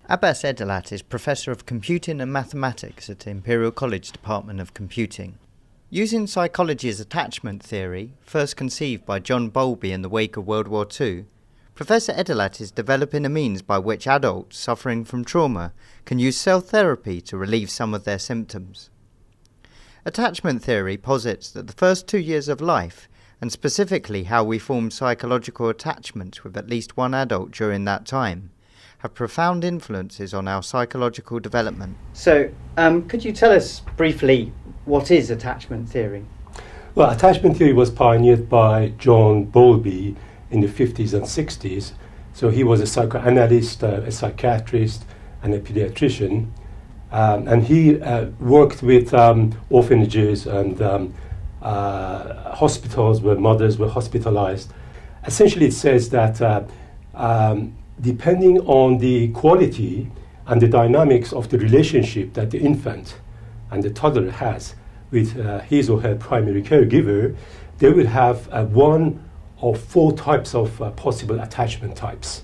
Abbas Edalat is Professor of Computing and Mathematics at the Imperial College Department of Computing. Using psychology's attachment theory, first conceived by John Bowlby in the wake of World War II, Professor Edalat is developing a means by which adults suffering from trauma can use self-therapy to relieve some of their symptoms. Attachment theory posits that the first 2 years of life, and specifically how we form psychological attachments with at least one adult during that time, have profound influences on our psychological development. So, could you tell us briefly what is attachment theory? Well, attachment theory was pioneered by John Bowlby in the 50s and 60s. So he was a psychoanalyst, a psychiatrist, and a pediatrician. And he worked with orphanages and hospitals where mothers were hospitalized. Essentially, it says that depending on the quality and the dynamics of the relationship that the infant and the toddler has with his or her primary caregiver, they will have one of 4 types of possible attachment types.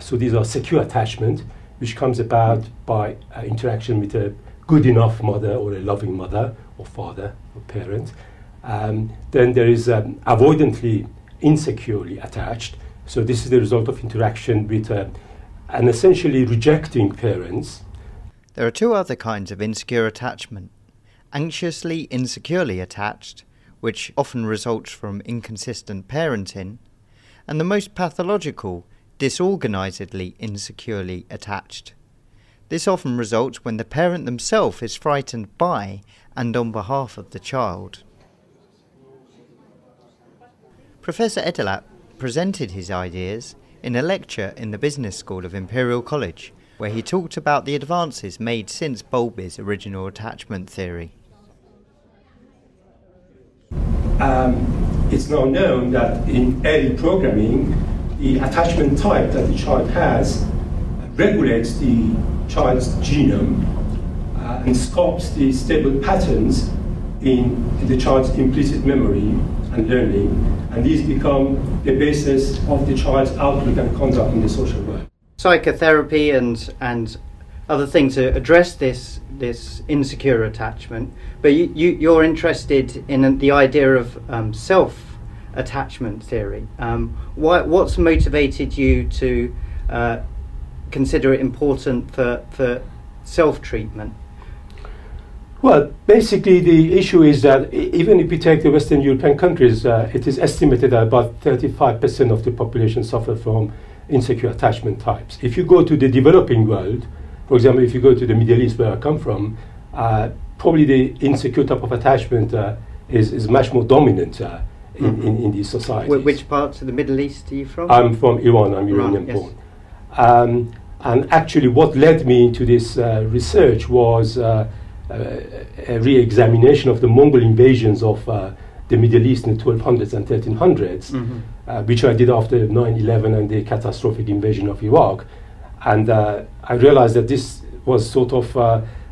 So these are secure attachment, which comes about by interaction with a good enough mother or a loving mother or father or parent. Then there is avoidantly insecurely attached. So this is the result of interaction with an essentially rejecting parents. There are 2 other kinds of insecure attachment. Anxiously insecurely attached, which often results from inconsistent parenting, and the most pathological, disorganizedly insecurely attached. This often results when the parent themselves is frightened by and on behalf of the child. Professor Edalat presented his ideas in a lecture in the Business School of Imperial College, where he talked about the advances made since Bowlby's original attachment theory. It's now known that in early programming, the attachment type that the child has regulates the child's genome and scopes the stable patterns in the child's implicit memory and learning, and these become the basis of the child's outlook and conduct in the social world. Psychotherapy and other things to address this insecure attachment, but you're interested in the idea of self-attachment theory. What's motivated you to consider it important for self-treatment? Well, basically the issue is that even if we take the Western European countries, it is estimated that about 35% of the population suffer from insecure attachment types. If you go to the developing world, for example, if you go to the Middle East where I come from, probably the insecure type of attachment is much more dominant in these societies. Which parts of the Middle East are you from? I'm from Iran, I'm Iranian born. And actually what led me to this research was a re-examination of the Mongol invasions of the Middle East in the 1200s and 1300s, which I did after 9/11 and the catastrophic invasion of Iraq. And I realized that this was sort of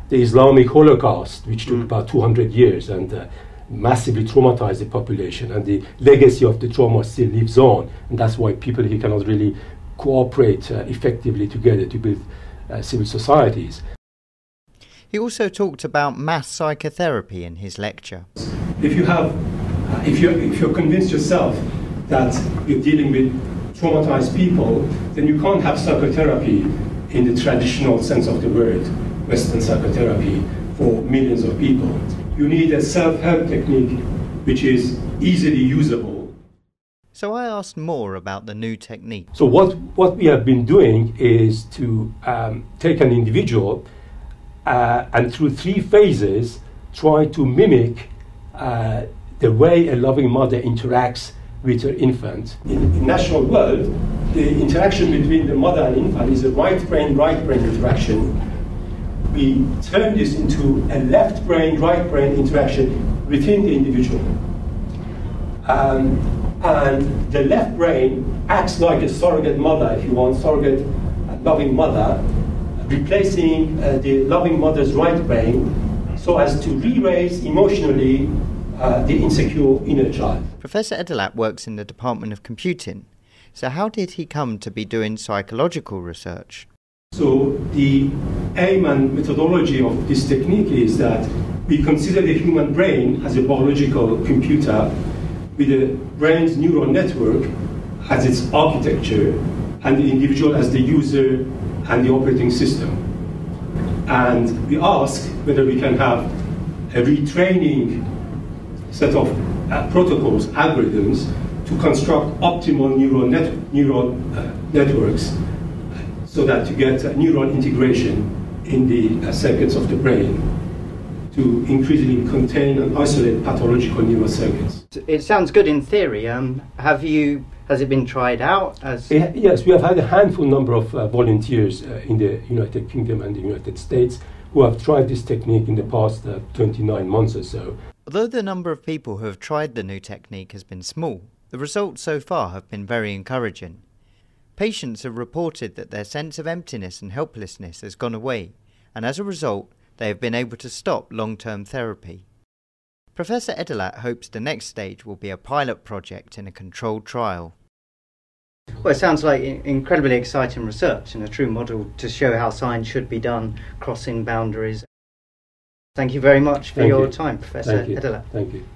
the Islamic Holocaust, which took about 200 years and massively traumatized the population. And the legacy of the trauma still lives on. And that's why people here cannot really cooperate effectively together to build civil societies. He also talked about mass psychotherapy in his lecture. If you're convinced yourself that you're dealing with traumatized people, then you can't have psychotherapy in the traditional sense of the word, Western psychotherapy, for millions of people. You need a self-help technique which is easily usable. So I asked more about the new technique. So what we have been doing is to take an individual and through 3 phases try to mimic the way a loving mother interacts with her infant. In natural world, the interaction between the mother and infant is a right brain interaction. We turn this into a left brain interaction within the individual. And the left brain acts like a surrogate mother, if you want, surrogate loving mother, replacing the loving mother's right brain so as to re-raise emotionally the insecure inner child. Professor Edalat works in the Department of Computing, so how did he come to be doing psychological research? So the aim and methodology of this technique is that we consider the human brain as a biological computer with the brain's neural network as its architecture and the individual as the user and the operating system. And we ask whether we can have a retraining set of protocols, algorithms, to construct optimal neural networks so that to get neural integration in the circuits of the brain to increasingly contain and isolate pathological neural circuits. It sounds good in theory. Has it been tried out? Yes, we have had a handful number of volunteers in the United Kingdom and the United States who have tried this technique in the past 29 months or so. Although the number of people who have tried the new technique has been small, the results so far have been very encouraging. Patients have reported that their sense of emptiness and helplessness has gone away, and as a result, they have been able to stop long-term therapy. Professor Edalat hopes the next stage will be a pilot project in a controlled trial. Well, it sounds like incredibly exciting research and a true model to show how science should be done, crossing boundaries. Thank you very much for your time, Professor Edalat. Thank you.